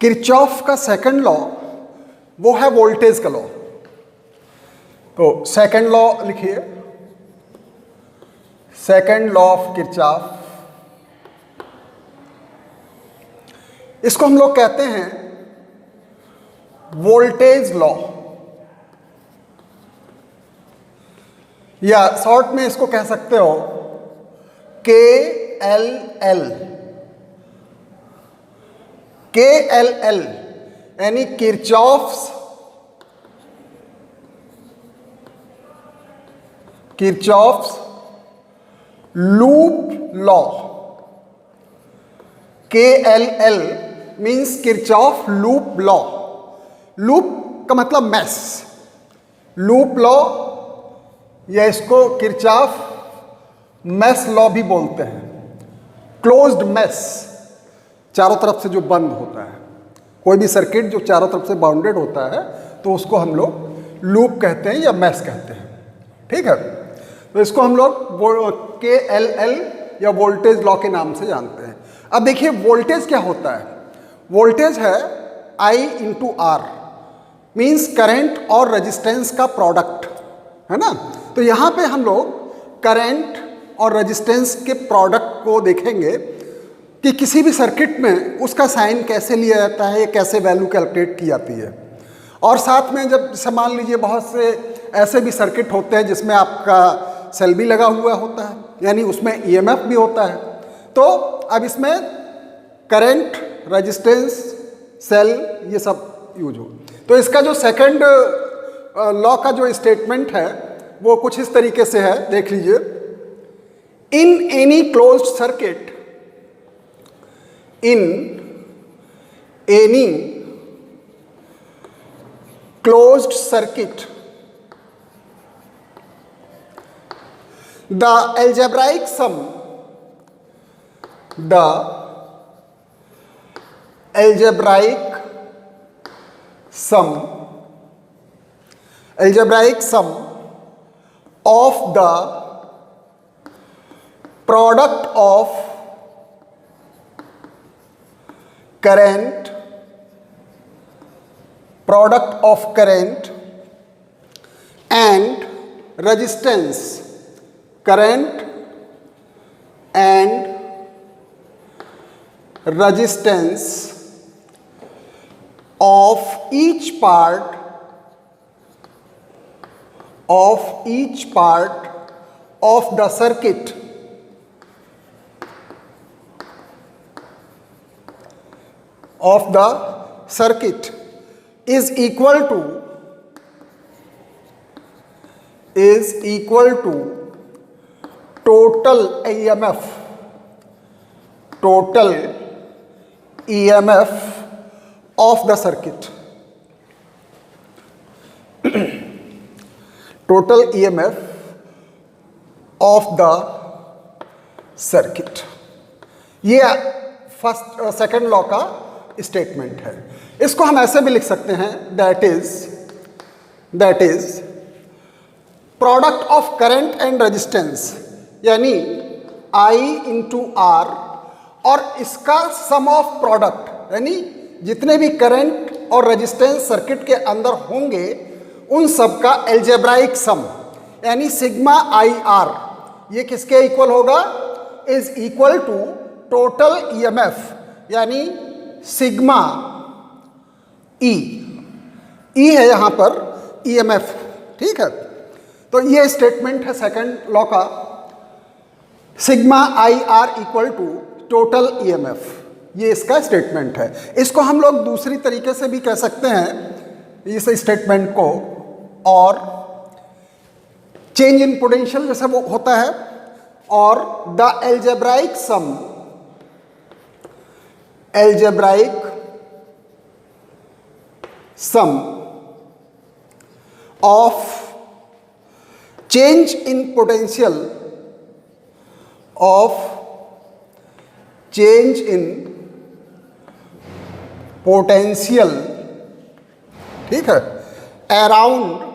Kirchhoff का second law वो है वोल्टेज का लॉ। तो सेकंड लॉ लिखिए, सेकंड लॉ ऑफ किरचॉफ, इसको हम लोग कहते हैं वोल्टेज लॉ, या शॉर्ट में इसको कह सकते हो KLL। KLL यानी Kirchhoff's loop law. KLL means Kirchhoff loop law. Loop का मतलब मैश, लूप लॉ या इसको किरचॉफ मैश लॉ भी बोलते हैं। क्लोज्ड मैश, चारों तरफ से जो बंद होता है, कोई भी सर्किट जो चारों तरफ से बाउंडेड होता है तो उसको हम लोग लूप कहते हैं या मैश कहते हैं। ठीक है, तो इसको हम लोग KLL या वोल्टेज लॉ के नाम से जानते हैं। अब देखिए वोल्टेज क्या होता है। वोल्टेज है I into R, means current और रेजिस्टेंस का प्रोडक्ट, है ना। तो यहाँ पे हम लोग करंट और रेजिस्टेंस के प्रोडक्ट को देखेंगे कि किसी भी सर्किट में उसका साइन कैसे लिया जाता है, कैसे वैल्यू कैलकुलेट की जाती है। और साथ में जब मान लीजिए बहुत से ऐसे भी सर्किट होते हैं जिसमें आपका सेल भी लगा हुआ होता है, यानी उसमें EMF भी होता है। तो अब इसमें करंट, रेजिस्टेंस, सेल ये सब यूज हो। तो इसका जो सेकंड लॉ का जो स्टेटमेंट है वो कुछ इस तरीके से है, देख लीजिए। In any closed circuit, in any closed circuit, the algebraic sum of the product of current and resistance, current and resistance of each part of the circuit is equal to total EMF of the circuit. Total EMF of the circuit, ये second law का statement है। इसको हम ऐसे भी लिख सकते हैं, that is product of current and resistance, यानी I इंटू R और इसका सम ऑफ प्रोडक्ट, यानी जितने भी करंट और रेजिस्टेंस सर्किट के अंदर होंगे उन सब का एल्जेब्राइक सम, यानी सिग्मा IR, ये किसके इक्वल होगा, is equal to total EMF, यानी सिग्मा E है यहाँ पर EMF। ठीक है, तो ये स्टेटमेंट है सेकंड लॉ का, sigma IR equal to total EMF, ये इसका स्टेटमेंट है। इसको हम लोग दूसरी तरीके से भी कह सकते हैं इस स्टेटमेंट को, और चेंज इन पोटेंशियल जैसे वो होता है, और the algebraic sum of change in potential ठीक है, around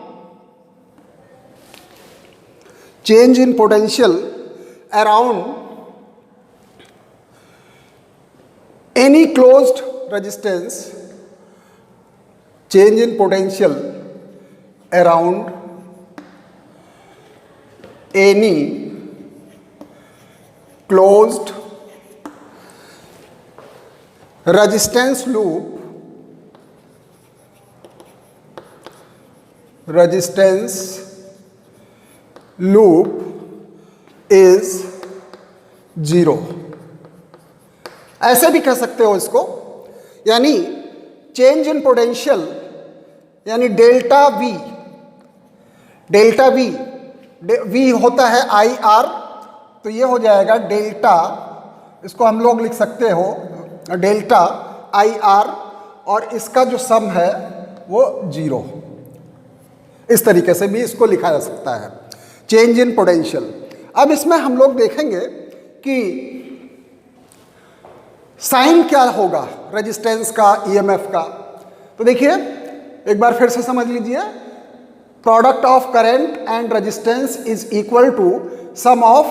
change in potential around any closed resistance change in potential around any closed resistance loop is 0। ऐसे भी कह सकते हो इसको, यानी चेंज इन पोटेंशियल यानी डेल्टा वी होता है आई आर, तो ये हो जाएगा डेल्टा, इसको हम लोग लिख सकते हो डेल्टा आई आर, और इसका जो सम है वो 0। इस तरीके से भी इसको लिखा जा सकता है, चेंज इन पोटेंशियल। अब इसमें हम लोग देखेंगे कि साइन क्या होगा रेजिस्टेंस का, ईएमएफ का। तो देखिए एक बार फिर से समझ लीजिए, product of current and resistance is equal to sum of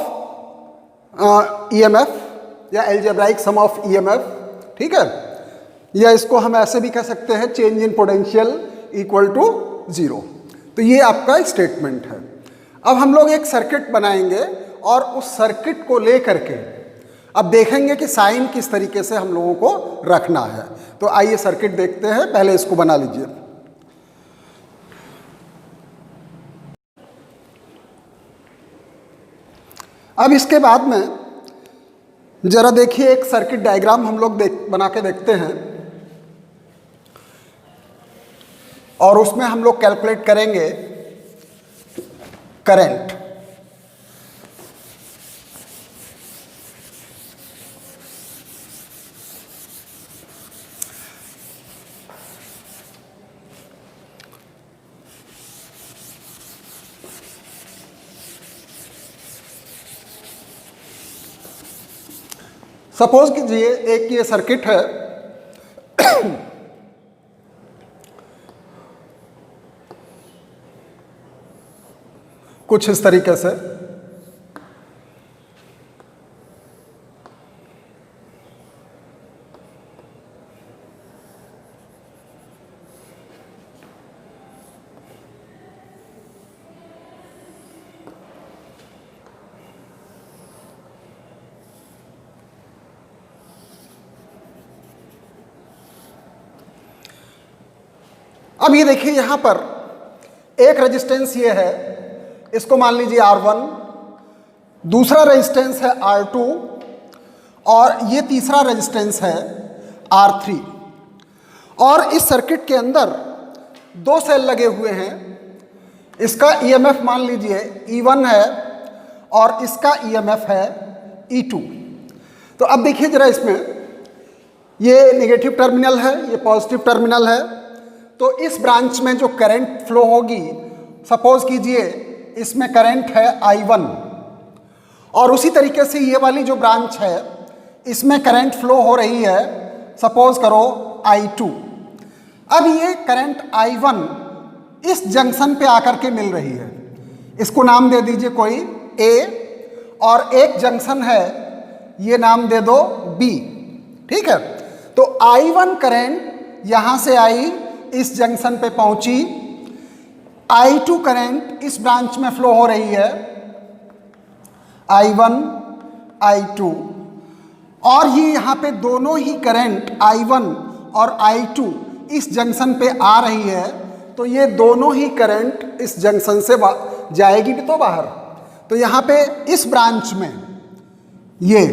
EMF या एल्जेब्राइक सम ऑफ ईएमएफ, ठीक है। या इसको हम ऐसे भी कह सकते हैं, change in potential equal to 0। तो ये आपका स्टेटमेंट है। अब हम लोग एक सर्किट बनाएंगे और उस सर्किट को लेकर के अब देखेंगे कि साइन किस तरीके से हम लोगों को रखना है। तो आइए सर्किट देखते हैं, पहले इसको बना लीजिए। अब इसके बाद में जरा देखिए, एक सर्किट डायग्राम हम लोग बना के देखते हैं और उसमें हम लोग कैलकुलेट करेंगे करंट। सपोज कीजिए एक ये सर्किट है कुछ इस तरीके से, अब ये देखिए यहां पर एक रेजिस्टेंस ये है, इसको मान लीजिए R1, दूसरा रेजिस्टेंस है R2 और ये तीसरा रेजिस्टेंस है R3। और इस सर्किट के अंदर दो सेल लगे हुए हैं, इसका ईएमएफ मान लीजिए E1 है और इसका ईएमएफ है E2। तो अब देखिए जरा, इसमें ये नेगेटिव टर्मिनल है, ये पॉजिटिव टर्मिनल है। तो इस ब्रांच में जो करंट फ्लो होगी, सपोज कीजिए इसमें करंट है I1 और उसी तरीके से ये वाली जो ब्रांच है इसमें करंट फ्लो हो रही है, सपोज करो I2। अब ये करंट I1 इस जंक्शन पे आकर के मिल रही है, इसको नाम दे दीजिए कोई A, और एक जंक्शन है ये नाम दे दो B, ठीक है। तो I1 करंट यहां से आई, इस जंक्शन पे पहुंची, I2 करंट इस ब्रांच में फ्लो हो रही है, I1 I2, और ये यहाँ पे दोनों ही करंट I1 और I2 इस जंक्शन पे आ रही है। तो ये दोनों ही करंट इस जंक्शन से जाएगी भी तो बाहर। तो यहाँ पे इस ब्रांच में, ये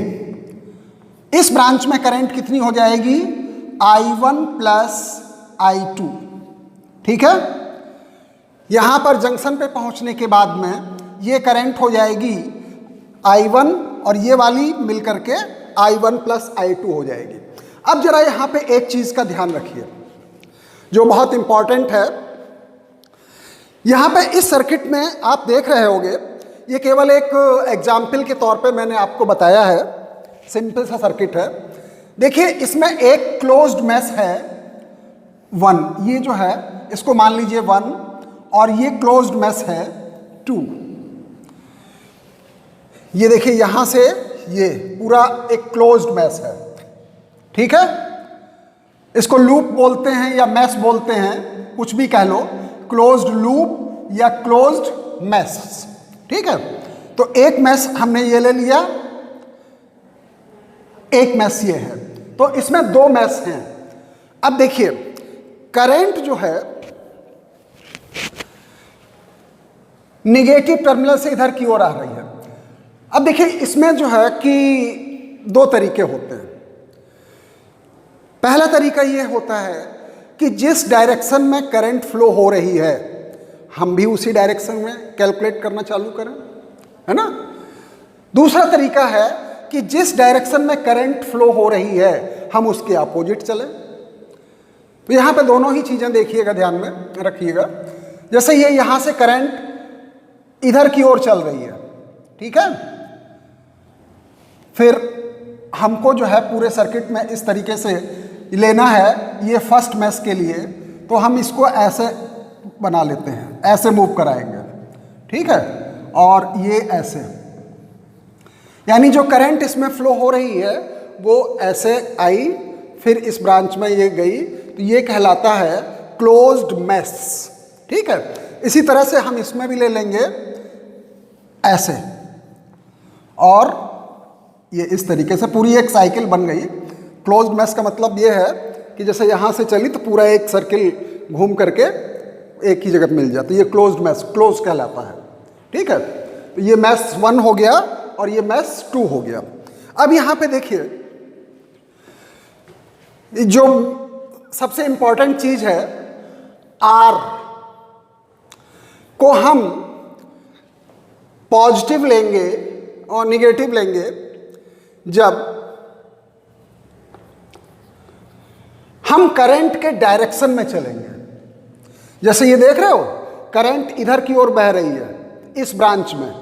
इस ब्रांच में करंट कितनी हो जाएगी, I1 प्लस I2, ठीक है। यहां पर जंक्शन पे पहुंचने के बाद में ये करंट हो जाएगी I1 और ये वाली मिलकर के I1 प्लस I2 हो जाएगी। अब जरा यहां पे एक चीज का ध्यान रखिए जो बहुत इंपॉर्टेंट है। यहां पे इस सर्किट में आप देख रहे होंगे, ये केवल एक एग्जाम्पल के तौर पे मैंने आपको बताया है, सिंपल सा सर्किट है। देखिए इसमें एक क्लोज्ड मेश है 1, ये जो है इसको मान लीजिए 1, और ये क्लोज्ड मेश है 2। ये देखिए यहां से ये पूरा एक क्लोज्ड मेश है, ठीक है। इसको लूप बोलते हैं या मेश बोलते हैं। कुछ भी कह लो, क्लोज्ड लूप या क्लोज्ड मैश। ठीक है, तो एक मैश हमने ये ले लिया, एक मैश ये है, तो इसमें दो मैश हैं। अब देखिए करंट जो है निगेटिव टर्मिनल से इधर की ओर आ रही है। अब देखिए इसमें जो है कि दो तरीके होते हैं। पहला तरीका ये होता है कि जिस डायरेक्शन में करंट फ्लो हो रही है हम भी उसी डायरेक्शन में कैलकुलेट करना चालू करें, है ना। दूसरा तरीका है कि जिस डायरेक्शन में करंट फ्लो हो रही है हम उसके अपोजिट चलें। तो यहां पे दोनों ही चीजें देखिएगा, ध्यान में रखिएगा। जैसे ये यहां से करंट इधर की ओर चल रही है, ठीक है, फिर हमको जो है पूरे सर्किट में इस तरीके से लेना है। ये फर्स्ट मैश के लिए तो हम इसको ऐसे बना लेते हैं, ऐसे मूव कराएंगे, ठीक है, और ये ऐसे, यानी जो करंट इसमें फ्लो हो रही है वो ऐसे आई, फिर इस ब्रांच में ये गई, तो ये कहलाता है क्लोज्ड मैश। ठीक है, इसी तरह से हम इसमें भी ले लेंगे ऐसे, और ये इस तरीके से पूरी एक साइकिल बन गई। क्लोज्ड मैश का मतलब ये है कि जैसे यहाँ से चली तो पूरा एक सर्किल घूम करके एक ही जगह मिल जाती है। ये क्लोज्ड मैश, क्लोज कहलाता है। ठीक है, तो ये मैश 1 हो गया और ये मैश 2 हो गया। अब यहाँ पे देखिए जो सबसे इंपॉर्टेंट चीज है, आर को हम पॉजिटिव लेंगे और निगेटिव लेंगे जब हम करंट के डायरेक्शन में चलेंगे। जैसे ये देख रहे हो करंट इधर की ओर बह रही है इस ब्रांच में,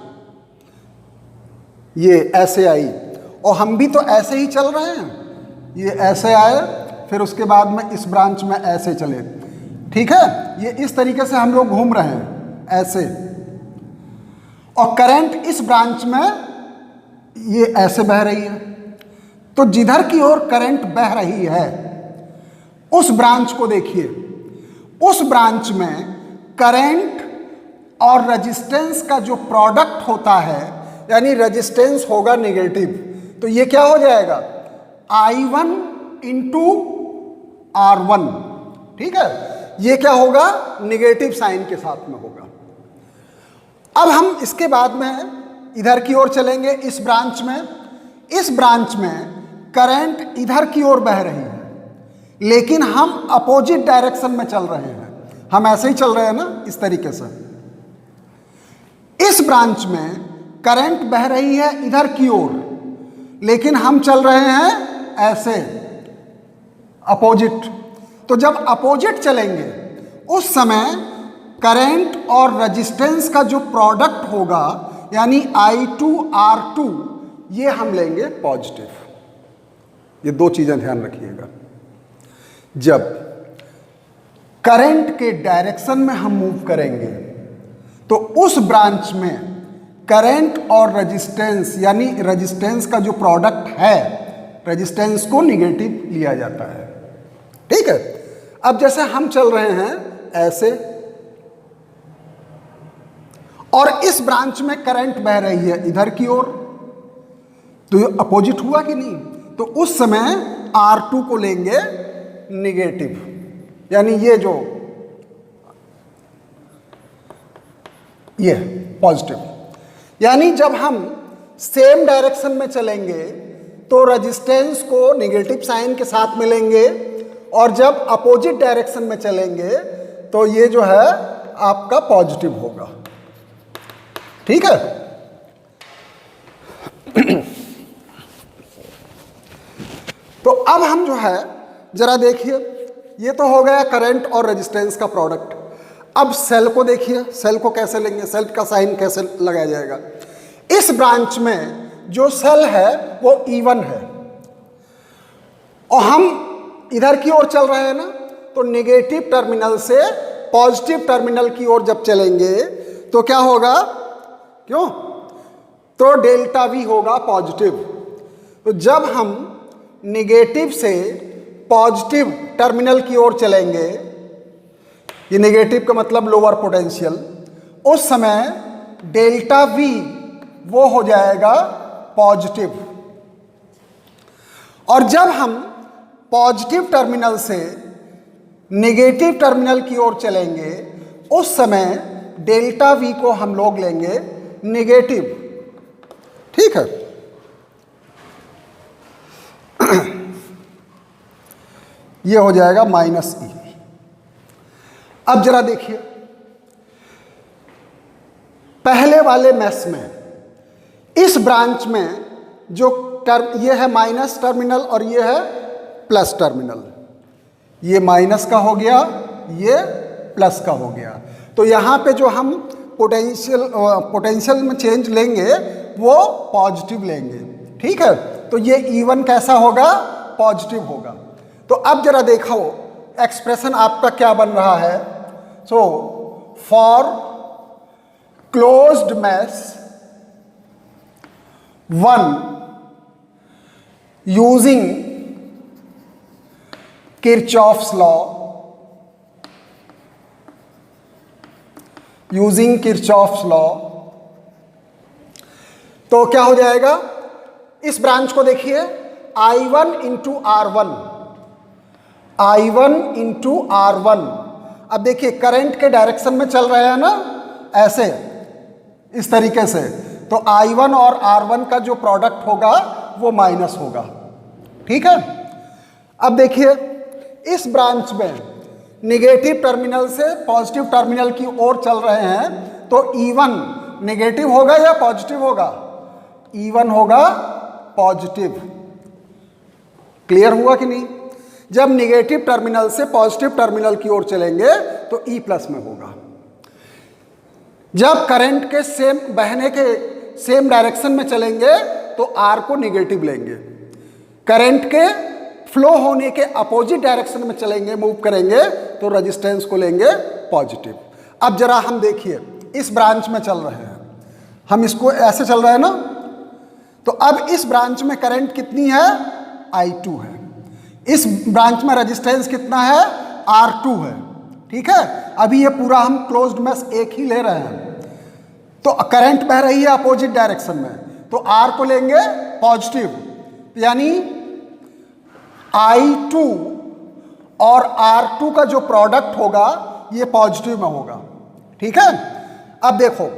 ये ऐसे आई और हम भी तो ऐसे ही चल रहे हैं। ये ऐसे आए, फिर उसके बाद में इस ब्रांच में ऐसे चले, ठीक है, ये इस तरीके से हम लोग घूम रहे हैं ऐसे, और करंट इस ब्रांच में ये ऐसे बह रही है। तो जिधर की ओर करंट बह रही है उस ब्रांच को देखिए, उस ब्रांच में करंट और रेजिस्टेंस का जो प्रोडक्ट होता है, यानी रेजिस्टेंस होगा निगेटिव, तो ये क्या हो जाएगा I1 इंटू R1। ठीक है, ये क्या होगा निगेटिव साइन के साथ में होगा। अब हम इसके बाद में इधर की ओर चलेंगे इस ब्रांच में। इस ब्रांच में करंट इधर की ओर बह रही है, लेकिन हम अपोजिट डायरेक्शन में चल रहे हैं। हम ऐसे ही चल रहे हैं ना, इस तरीके से। इस ब्रांच में करंट बह रही है इधर की ओर, लेकिन हम चल रहे हैं ऐसे अपोजिट। तो जब अपोजिट चलेंगे उस समय करंट और रेजिस्टेंस का जो प्रोडक्ट होगा, यानी I2R2, ये हम लेंगे पॉजिटिव। ये दो चीजें ध्यान रखिएगा। जब करंट के डायरेक्शन में हम मूव करेंगे तो उस ब्रांच में करंट और रेजिस्टेंस, यानी रेजिस्टेंस का जो प्रोडक्ट है, रेजिस्टेंस को निगेटिव लिया जाता है। ठीक है, अब जैसे हम चल रहे हैं ऐसे, और इस ब्रांच में करंट बह रही है इधर की ओर, तो ये अपोजिट हुआ कि नहीं। तो उस समय R2 को लेंगे निगेटिव, यानी ये जो ये पॉजिटिव। यानी जब हम सेम डायरेक्शन में चलेंगे तो रेजिस्टेंस को निगेटिव साइन के साथ मिलेंगे, और जब अपोजिट डायरेक्शन में चलेंगे तो ये जो है आपका पॉजिटिव होगा। ठीक है, तो अब हम जो है जरा देखिए, ये तो हो गया करंट और रेजिस्टेंस का प्रोडक्ट। अब सेल को देखिए, सेल को कैसे लेंगे, सेल का साइन कैसे लगाया जाएगा। इस ब्रांच में जो सेल है वो E1 है, और हम इधर की ओर चल रहे हैं ना, तो नेगेटिव टर्मिनल से पॉजिटिव टर्मिनल की ओर जब चलेंगे तो क्या होगा, क्यों, तो डेल्टा V होगा पॉजिटिव। तो जब हम नेगेटिव से पॉजिटिव टर्मिनल की ओर चलेंगे ये नेगेटिव का मतलब लोअर पोटेंशियल, उस समय डेल्टा V वो हो जाएगा पॉजिटिव। और जब हम पॉजिटिव टर्मिनल से नेगेटिव टर्मिनल की ओर चलेंगे उस समय डेल्टा V को हम लोग लेंगे नेगेटिव। ठीक है, ये हो जाएगा -E। अब जरा देखिए, पहले वाले मेश में इस ब्रांच में जो ये है माइनस टर्मिनल और ये है प्लस टर्मिनल, ये माइनस का हो गया, ये प्लस का हो गया। तो यहाँ पे जो हम पोटेंशियल में चेंज लेंगे वो पॉजिटिव लेंगे। ठीक है, तो ये E1 कैसा होगा? पॉजिटिव होगा। तो अब जरा देखो एक्सप्रेशन आपका क्या बन रहा है। So for closed mesh 1 using Kirchhoff's law, using Kirchhoff's law, तो क्या हो जाएगा? इस ब्रांच को देखिए, I1 into R1, I1 into R1। अब देखिए करंट के डायरेक्शन में चल रहे हैं ना, ऐसे इस तरीके से, तो I1 और R1 का जो प्रोडक्ट होगा वो माइनस होगा। ठीक है, अब देखिए इस ब्रांच में नेगेटिव टर्मिनल से पॉजिटिव टर्मिनल की ओर चल रहे हैं, तो E1 नेगेटिव होगा या पॉजिटिव होगा? E1 होगा पॉजिटिव। क्लियर हुआ कि नहीं? जब नेगेटिव टर्मिनल से पॉजिटिव टर्मिनल की ओर चलेंगे तो E प्लस में होगा। जब करंट के सेम बहने के सेम डायरेक्शन में चलेंगे तो R को नेगेटिव लेंगे। करंट के फ्लो होने के अपोजिट डायरेक्शन में चलेंगे, मूव करेंगे, तो रेजिस्टेंस को लेंगे पॉजिटिव। अब जरा हम देखिए, इस ब्रांच में चल रहे हैं हम, इसको ऐसे चल रहे हैं ना, तो अब इस ब्रांच में करंट कितनी है? I2 है। इस ब्रांच में रेजिस्टेंस कितना है? R2 है। ठीक है, अभी ये पूरा हम क्लोज्ड मैश एक ही ले रहे हैं, तो करंट बह रही है अपोजिट डायरेक्शन में, तो R को लेंगे पॉजिटिव, यानी I2 और R2 का जो प्रोडक्ट होगा ये पॉजिटिव में होगा। ठीक है, अब देखो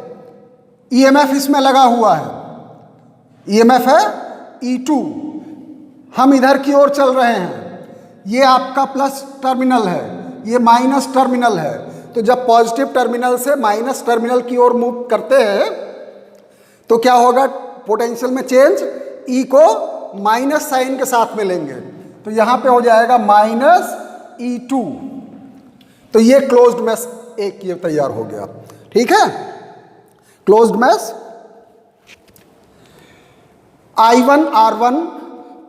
EMF इसमें लगा हुआ है, EMF है E2, हम इधर की ओर चल रहे हैं, ये आपका प्लस टर्मिनल है, ये माइनस टर्मिनल है, तो जब पॉजिटिव टर्मिनल से माइनस टर्मिनल की ओर मूव करते हैं तो क्या होगा? पोटेंशियल में चेंज, E को माइनस साइन के साथ में लेंगे, तो यहां पे हो जाएगा -E2। तो ये क्लोज्ड मैश एक ये तैयार हो गया। ठीक है, closed mesh I1 R1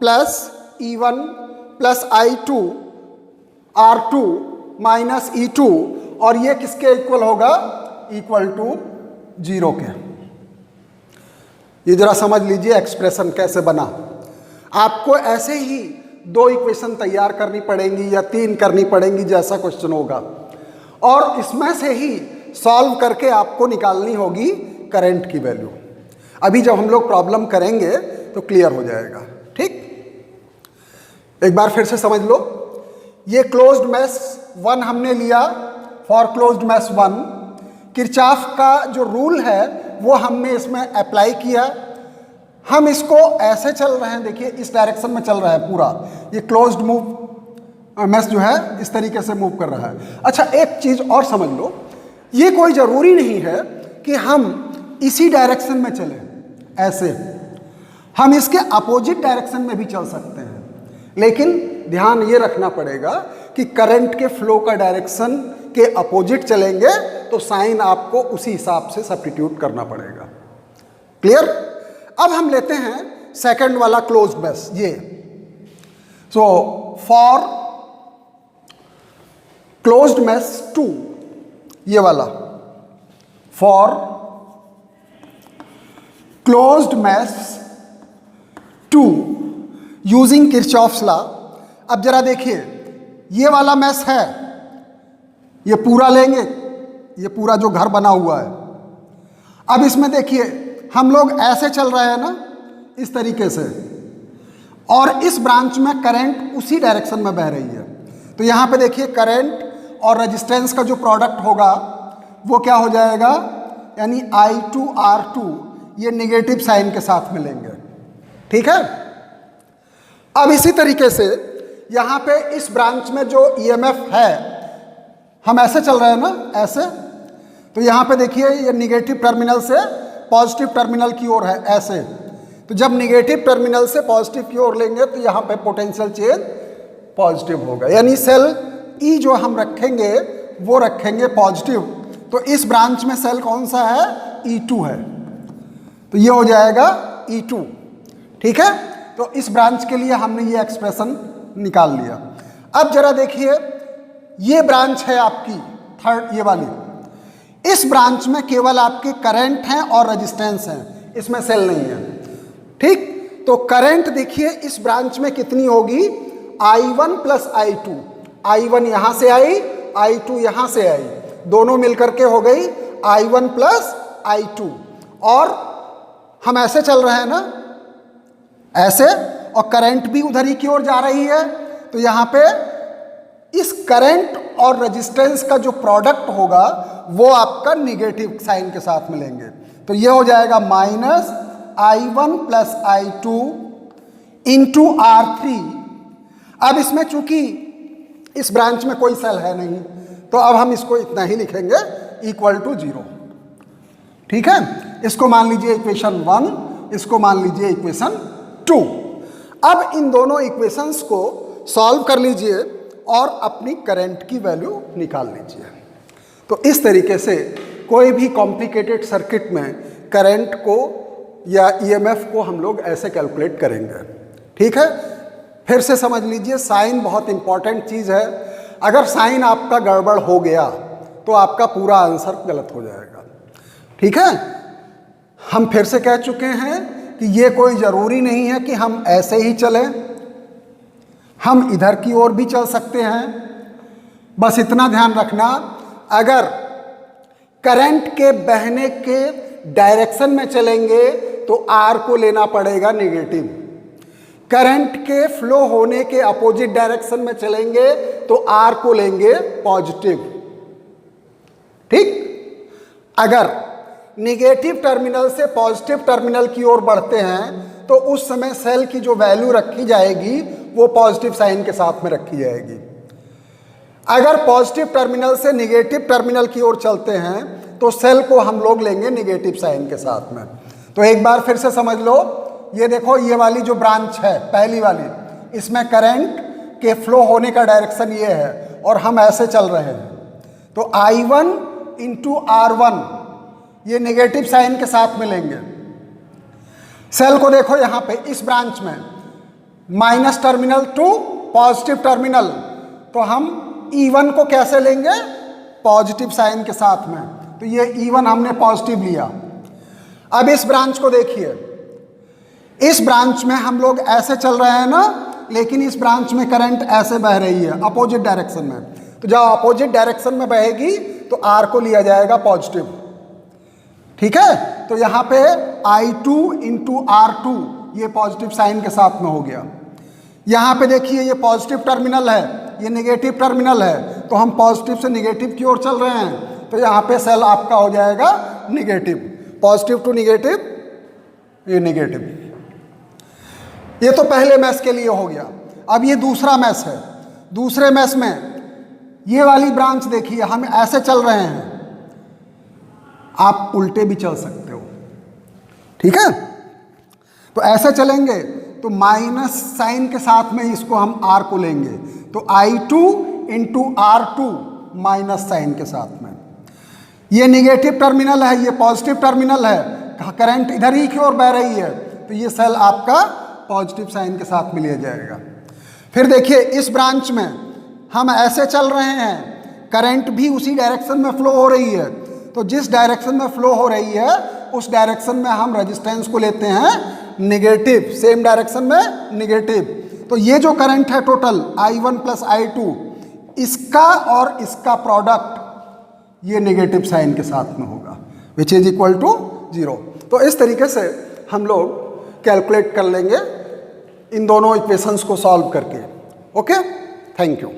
plus E1 plus I2 R2 minus E2, और ये किसके इक्वल होगा? इक्वल टू 0 के। ये जरा समझ लीजिए एक्सप्रेशन कैसे बना। आपको ऐसे ही 2 इक्वेशन तैयार करनी पड़ेंगी या 3 करनी पड़ेंगी, जैसा क्वेश्चन होगा, और इसमें से ही सॉल्व करके आपको निकालनी होगी करंट की वैल्यू। अभी जब हम लोग प्रॉब्लम करेंगे तो क्लियर हो जाएगा। ठीक, एक बार फिर से समझ लो, ये क्लोज्ड मैश 1 हमने लिया। फॉर क्लोज्ड मैश 1 किरचॉफ का जो रूल है वो हमने इसमें अप्लाई किया। हम इसको ऐसे चल रहे हैं, देखिए इस डायरेक्शन में चल रहा है पूरा, ये क्लोज्ड मूव मैश जो है इस तरीके से मूव कर रहा है। अच्छा, एक चीज और समझ लो, ये कोई जरूरी नहीं है कि हम इसी डायरेक्शन में चलें, ऐसे हम इसके अपोजिट डायरेक्शन में भी चल सकते हैं, लेकिन ध्यान ये रखना पड़ेगा कि करंट के फ्लो का डायरेक्शन के अपोजिट चलेंगे तो साइन आपको उसी हिसाब से सब्स्टिट्यूट करना पड़ेगा। क्लियर? अब हम लेते हैं सेकंड वाला क्लोज्ड मैश, ये। सो फॉर क्लोज्ड मैश 2, ये वाला, for closed mesh 2 using Kirchhoff's law. अब जरा देखिए, ये वाला मैश है, ये पूरा लेंगे, ये पूरा जो घर बना हुआ है। अब इसमें देखिए हम लोग ऐसे चल रहे हैं ना, इस तरीके से, और इस ब्रांच में करंट उसी डायरेक्शन में बह रही है। तो यहाँ पे देखिए करंट और रेजिस्टेंस का जो प्रोडक्ट होगा वो क्या हो जाएगा, यानी I2R2 ये नेगेटिव साइन के साथ मिलेंगे। ठीक है। अब इसी तरीके से यहाँ पे इस ब्रांच में जो EMF है, हम ऐसे चल रहे हैं ना, ऐसे, तो यहाँ पे देखिए ये निगेटिव टर्मिनल से पॉजिटिव टर्मिनल की ओर है, ऐसे। तो जब निगेटिव टर्मिनल से पॉजिटिव की ओर लेंगे तो यहाँ पे पोटेंशियल चेंज पॉजिटिव होगा, यानी सेल E जो हम रखेंगे वो रखेंगे पॉजिटिव। तो इस ब्रांच में सेल कौन सा है, E2 है, तो ये हो जाएगा E2। ठीक है। तो इस ब्रांच के लिए हमने ये एक्सप्रेशन निकाल लिया। अब जरा देखिए, ये ब्रांच है आपकी थर्ड, ये वाली, इस ब्रांच में केवल आपके करंट हैं और रेजिस्टेंस हैं, इसमें सेल नहीं है। ठीक। तो करंट देखिए इस ब्रांच में कितनी होगी, I1 प्लस I2। I1 यहां से आई, I2 यहां से आई, दोनों मिलकर के हो गई I1 प्लस I2। और हम ऐसे चल रहे हैं ना, ऐसे, और करंट भी उधर ही की ओर जा रही है। तो यहां पे इस करंट और रेजिस्टेंस का जो प्रोडक्ट होगा वो आपका निगेटिव साइन के साथ मिलेंगे। तो ये हो जाएगा minus I1 plus I2 into R3। अब इसमें चूंकि इस ब्रांच में कोई सेल है नहीं, तो अब हम इसको इतना ही लिखेंगे, इक्वल टू 0। ठीक है। इसको मान लीजिए इक्वेशन 1, इसको मान लीजिए इक्वेशन 2। अब इन दोनों इक्वेशंस को सॉल्व कर लीजिए और अपनी करंट की वैल्यू निकाल लीजिए। तो इस तरीके से कोई भी कॉम्प्लिकेटेड सर्किट में करंट को या EMF को हम लोग ऐसे कैलकुलेट करेंगे। ठीक है। फिर से समझ लीजिए, साइन बहुत इंपॉर्टेंट चीज़ है। अगर साइन आपका गड़बड़ हो गया तो आपका पूरा आंसर गलत हो जाएगा। ठीक है। हम फिर से कह चुके हैं कि ये कोई ज़रूरी नहीं है कि हम ऐसे ही चलें, हम इधर की ओर भी चल सकते हैं। बस इतना ध्यान रखना, अगर करंट के बहने के डायरेक्शन में चलेंगे तो R को लेना पड़ेगा नेगेटिव, करंट के फ्लो होने के अपोजिट डायरेक्शन में चलेंगे तो R को लेंगे पॉजिटिव। ठीक। अगर नेगेटिव टर्मिनल से पॉजिटिव टर्मिनल की ओर बढ़ते हैं तो उस समय सेल की जो वैल्यू रखी जाएगी वो पॉजिटिव साइन के साथ में रखी जाएगी। अगर पॉजिटिव टर्मिनल से नेगेटिव टर्मिनल की ओर चलते हैं तो सेल को हम लोग लेंगे नेगेटिव साइन के साथ में। तो एक बार फिर से समझ लो, ये देखो, ये वाली जो ब्रांच है पहली वाली, इसमें करंट के फ्लो होने का डायरेक्शन ये है और हम ऐसे चल रहे हैं। तो I1 इंटू R1 ये नेगेटिव साइन के साथ मिलेंगे। सेल को देखो यहाँ पे इस ब्रांच में minus terminal to positive terminal, तो हम E1 को कैसे लेंगे, पॉजिटिव साइन के साथ में। तो ये E1 हमने पॉजिटिव लिया। अब इस ब्रांच को देखिए, इस ब्रांच में हम लोग ऐसे चल रहे हैं ना, लेकिन इस ब्रांच में करंट ऐसे बह रही है अपोजिट डायरेक्शन में। तो जब अपोजिट डायरेक्शन में बहेगी तो R को लिया जाएगा पॉजिटिव। ठीक है। तो यहाँ पे I2 इंटू R2 ये पॉजिटिव साइन के साथ में हो गया। यहाँ पे देखिए ये पॉजिटिव टर्मिनल है, ये नेगेटिव टर्मिनल है, तो हम पॉजिटिव से नेगेटिव की ओर चल रहे हैं। तो यहाँ पे सेल आपका हो जाएगा नेगेटिव, पॉजिटिव टू नेगेटिव, ये नेगेटिव। ये तो पहले मैश के लिए हो गया। अब ये दूसरा मैश है। दूसरे मैश में ये वाली ब्रांच देखिए, हम ऐसे चल रहे हैं, आप उल्टे भी चल सकते हो। ठीक है। तो ऐसे चलेंगे तो माइनस साइन के साथ में इसको हम R को लेंगे, तो I2 into R2 minus sign के साथ में। ये निगेटिव टर्मिनल है, ये पॉजिटिव टर्मिनल है, करंट इधर ही की ओर बह रही है, तो ये सेल आपका पॉजिटिव साइन के साथ में लिया जाएगा। फिर देखिए इस ब्रांच में हम ऐसे चल रहे हैं, करंट भी उसी डायरेक्शन में फ्लो हो रही है, तो जिस डायरेक्शन में फ्लो हो रही है उस डायरेक्शन में हम रेजिस्टेंस को लेते हैं निगेटिव, सेम डायरेक्शन में निगेटिव। तो ये जो करंट है टोटल I1 प्लस I2 इसका और इसका प्रोडक्ट ये नेगेटिव साइन के साथ में होगा, विच इज इक्वल टू 0। तो इस तरीके से हम लोग कैलकुलेट कर लेंगे इन दोनों इक्वेशंस को सॉल्व करके। Okay, thank you.